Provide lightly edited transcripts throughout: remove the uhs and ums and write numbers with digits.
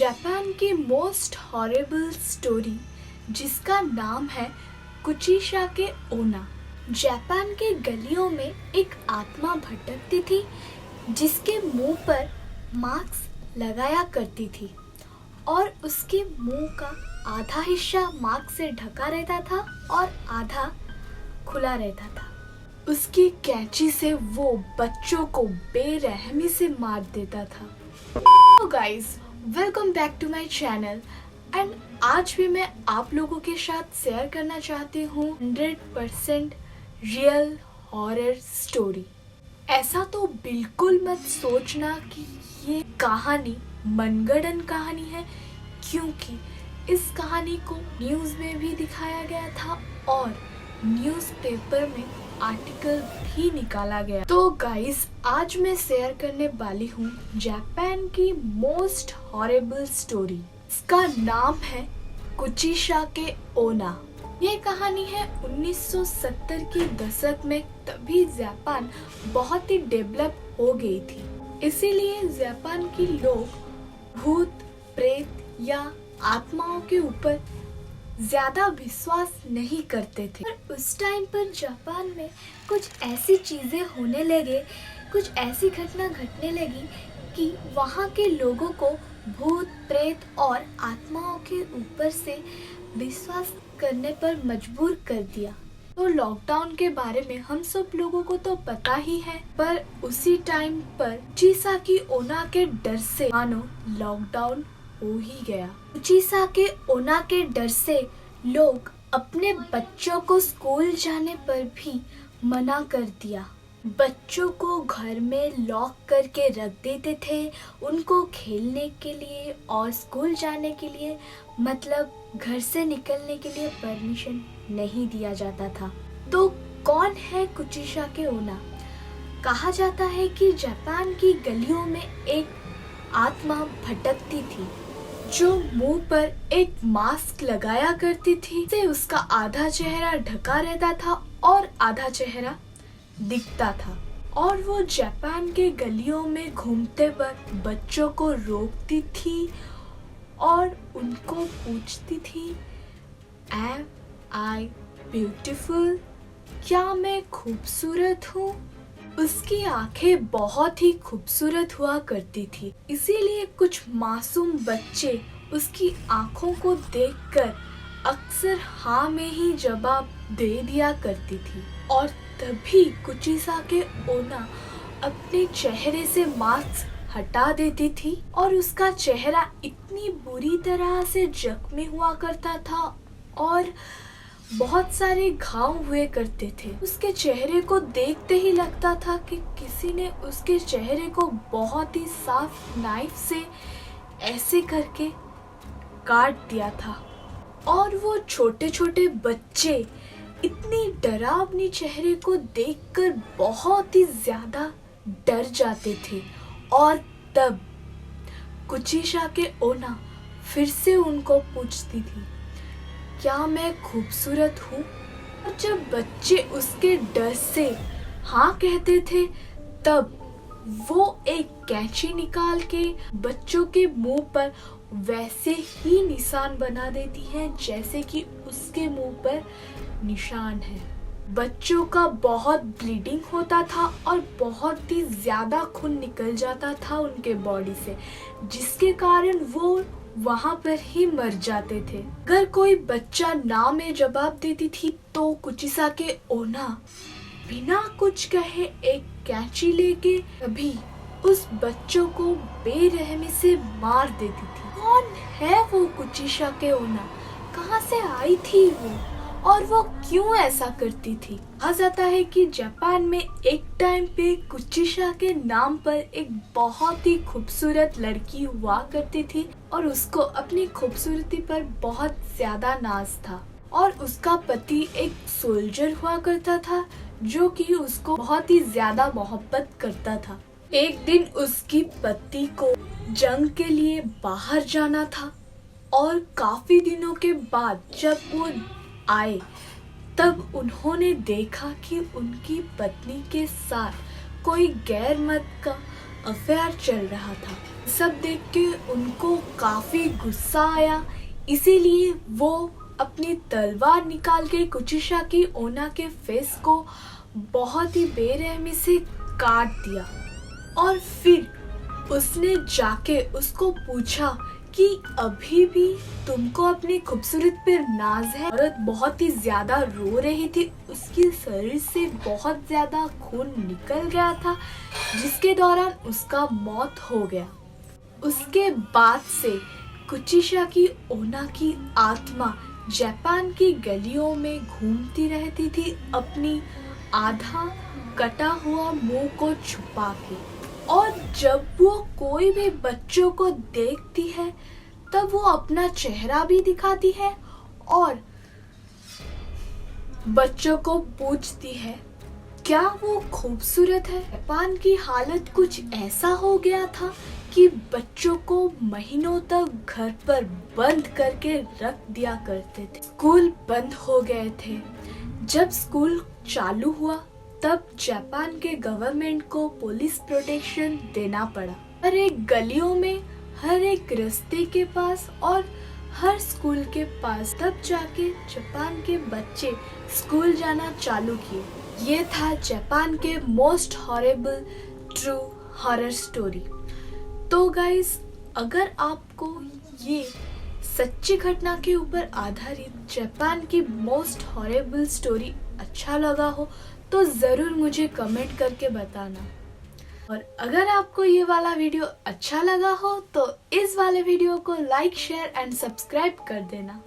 Japan की most horrible story जिसका नाम है कुचिसाके ओना। जापान के गलियों में एक आत्मा भटकती थी जिसके मुंह पर मास्क लगाया करती थी और उसके मुंह का आधा हिस्सा मास्क से ढका रहता था और आधा खुला रहता था। उसकी कैंची से वो बच्चों को बेरहमी से मार देता था। तो guys, welcome back to my channel and आज भी मैं आप लोगों के साथ शेयर करना चाहती हूँ 100% रियल हॉरर स्टोरी। ऐसा तो बिल्कुल मत सोचना कि ये कहानी मनगढ़ंत कहानी है, क्योंकि इस कहानी को न्यूज़ में भी दिखाया गया था और न्यूज़पेपर में आर्टिकल भी निकाला गया। तो गाइस, आज मैं शेयर करने वाली हूँ जापान की मोस्ट हॉरिबल स्टोरी। इसका नाम है कुचिसाके ओना। ये कहानी है 1970 के दशक में। तभी जापान बहुत ही डेवलप हो गई थी, इसीलिए जापान के लोग भूत प्रेत या आत्माओं के ऊपर ज्यादा विश्वास नहीं करते थे। पर उस टाइम पर जापान में कुछ ऐसी चीजें होने लगे, कुछ ऐसी घटना घटने लगी कि वहाँ के लोगों को भूत प्रेत और आत्माओं के ऊपर से विश्वास करने पर मजबूर कर दिया। तो लॉकडाउन के बारे में हम सब लोगों को तो पता ही है, पर उसी टाइम पर कुचिसाके ओना के डर से मानो लॉकडाउन हो ही गया। कुचिसाके ओना के डर से लोग अपने बच्चों को स्कूल जाने पर भी मना कर दिया। बच्चों को घर में लॉक करके रख देते थे, उनको खेलने के लिए और स्कूल जाने के लिए मतलब घर से निकलने के लिए परमिशन नहीं दिया जाता था। तो कौन है कुचिसाके ओना? कहा जाता है कि जापान की गलियों में एक आत्मा भटकती थी जो मुंह पर एक मास्क लगाया करती थी, से उसका आधा चेहरा ढका रहता था और आधा चेहरा दिखता था। और वो जापान के गलियों में घूमते वक्त बच्चों को रोकती थी और उनको पूछती थी, एम आई ब्यूटीफुल? क्या मैं खूबसूरत हूँ? उसकी आंखें बहुत ही खूबसूरत हुआ करती थी, इसीलिए कुछ मासूम बच्चे उसकी आंखों को देखकर अक्सर हाँ में ही जवाब दे दिया करती थी। और तभी कुचिसाके ओना अपने चेहरे से मास्क हटा देती थी और उसका चेहरा इतनी बुरी तरह से जख्मी हुआ करता था और बहुत सारे घाव हुए करते थे। उसके चेहरे को देखते ही लगता था कि किसी ने उसके चेहरे को बहुत ही साफ नाइफ से ऐसे करके काट दिया था। और वो छोटे छोटे बच्चे इतनी डरावनी चेहरे को देखकर बहुत ही ज्यादा डर जाते थे। और तब कुचिसाके ओना फिर से उनको पूछती थी, क्या मैं खूबसूरत हूँ? और जब बच्चे उसके डर से हाँ कहते थे, तब वो एक कैंची निकाल के बच्चों के मुंह पर वैसे ही निशान बना देती है जैसे कि उसके मुंह पर निशान है। बच्चों का बहुत ब्लीडिंग होता था और बहुत ही ज्यादा खून निकल जाता था उनके बॉडी से, जिसके कारण वो वहाँ पर ही मर जाते थे। अगर कोई बच्चा ना में जवाब देती थी तो कुचिसाके ओना बिना कुछ कहे एक कैंची लेके कभी उस बच्चों को बेरहमी से मार देती थी। कौन है वो कुचिसाके ओना? कहाँ से आई थी वो और वो क्यों ऐसा करती थी? कहा जाता है कि जापान में एक टाइम पे कुचिसाके नाम पर एक बहुत ही खूबसूरत लड़की हुआ करती थी और उसको अपनी खूबसूरती पर बहुत ज्यादा नाज था। और उसका पति एक सोल्जर हुआ करता था जो कि उसको बहुत ही ज्यादा मोहब्बत करता था। एक दिन उसकी पति को जंग के लिए बाहर जाना था और काफी दिनों के बाद जब वो आए तब उन्होंने देखा कि उनकी पत्नी के साथ कोई गैर मर्द का अफेयर चल रहा था। सब देख के उनको काफी गुस्सा आया, इसीलिए वो अपनी तलवार निकाल के कुचिशाकी ओना के फेस को बहुत ही बेरहमी से काट दिया। और फिर उसने जाके उसको पूछा कि अभी भी तुमको अपनी खूबसूरत पर नाज है। औरत बहुत ही ज्यादा रो रही थी, उसके शरीर से बहुत ज्यादा खून निकल गया था, जिसके दौरान उसका मौत हो गया। उसके बाद से कुचिशाकी ओना की आत्मा जापान की गलियों में घूमती रहती थी, अपनी आधा कटा हुआ मुंह को छुपा के। और जब वो कोई भी बच्चों को देखती है तब वो अपना चेहरा भी दिखाती है और बच्चों को पूछती है क्या वो खूबसूरत है। जापान की हालत कुछ ऐसा हो गया था कि बच्चों को महीनों तक घर पर बंद करके रख दिया करते थे। स्कूल बंद हो गए थे। जब स्कूल चालू हुआ तब जापान के गवर्नमेंट को पुलिस प्रोटेक्शन देना पड़ा। हर एक गलियों में, हर एक रास्ते के पास और हर स्कूल के पास तब जाके जापान के बच्चे स्कूल जाना चालू किए। ये था जापान के most horrible true horror story. तो गाइस, अगर आपको ये सच्ची घटना के ऊपर आधारित जापान की मोस्ट हॉरेबल स्टोरी अच्छा लगा हो तो ज़रूर मुझे कमेंट करके बताना। और अगर आपको ये वाला वीडियो अच्छा लगा हो तो इस वाले वीडियो को लाइक, शेयर एंड सब्सक्राइब कर देना,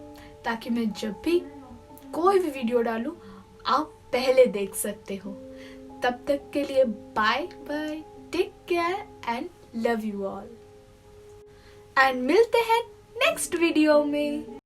ताकि मैं जब भी कोई भी वीडियो डालूं आप पहले देख सकते हो। तब तक के लिए bye bye, take care and love you all, and मिलते हैं नेक्स्ट वीडियो में।